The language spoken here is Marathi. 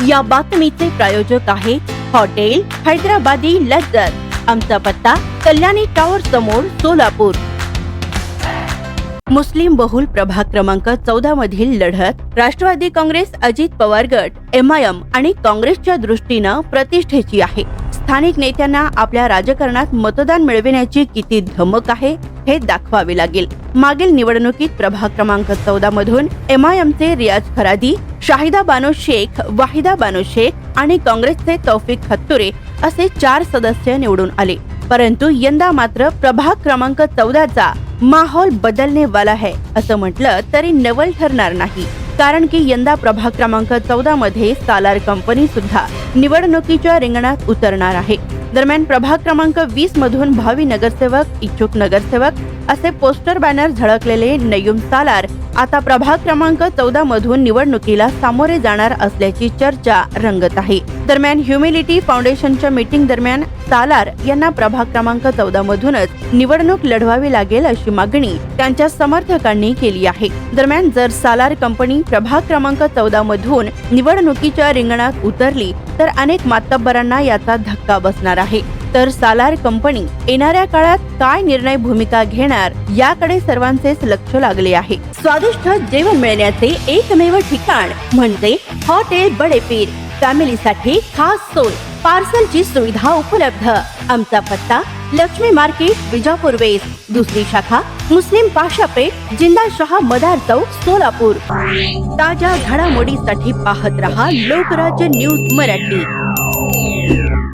या बातमीचे प्रायोजक आहे हॉटेल हैदराबादी लज्जत। आमचा पत्ता कल्याणी टॉवर समोर सोलापूर। मुस्लिम बहुल प्रभाग क्रमांक 14 मधील लढत राष्ट्रवादी काँग्रेस, अजित पवार गट, MIM आणि काँग्रेसच्या दृष्टीनं प्रतिष्ठेची आहे। स्थानिक नेत्यांना आपल्या राजकारणात मतदान मिळविण्याची किती धमक आहे हे दाखवावे लागेल। मागील निवडणुकीत प्रभाग क्रमांक 14 मधून MIMचे रियाज खरादी, शाहिदा बानो शेख, वाहिदा बानो शेख आणि काँग्रेसचे तौफिक हत्तुरे असे 4 सदस्य निवडून आले। परंतु यंदा मात्र प्रभाग क्रमांक 14चा माहोल बदलने वाला है असं म्हटलं तरी नवल ठरणार नाही, कारण की यंदा प्रभाग क्रमांक 14 मध्ये सालार कंपनी सुद्धा निवडणुकीच्या रिंगणात उतरणार आहे। दरम्यान प्रभाग क्रमांक 20 मधून भावी नगरसेवक, इच्छुक नगरसेवक असे पोस्टर बॅनर झळकलेले नयूम सालार आता प्रभाग क्रमांक 14 मधून निवडणुकीला सामोरे जाणार असल्याची चर्चा रंगत आहे। दरम्यान ह्युमिलिटी फाउंडेशनच्या मीटिंग दरम्यान सालार यांना प्रभाग क्रमांक 14 मधूनच निवडणूक लढवावी लागेल अशी मागणी त्यांच्या समर्थकांनी केली आहे। दरम्यान जर सालार कंपनी प्रभाग क्रमांक 14 मधून निवडणुकीच्या रिंगणात उतरली तर अनेक मातब्बरांना याचा धक्का बसणार आहे। तर सालार कंपनी येणाऱ्या काळात काय निर्णय भूमिका घेणार याकडे सर्वांचेच लक्ष लागले आहे। स्वादिष्ट जेवण मिळण्याचे एकमेव ठिकाण म्हणजे हॉटेल बडे पीर। फॅमिलीसाठी खास सोय, पार्सलची सुविधा उपलब्ध। आमचा पत्ता लक्ष्मी मार्केट, विजापूर वेस्ट, दुसरी शाखा मुस्लिम पाशापेठ, जिंदाशाह मदार चौक, सोलापूर। ताज्या घडामोडीसाठी पाहत रहा लोकराज्य न्यूज मराठी।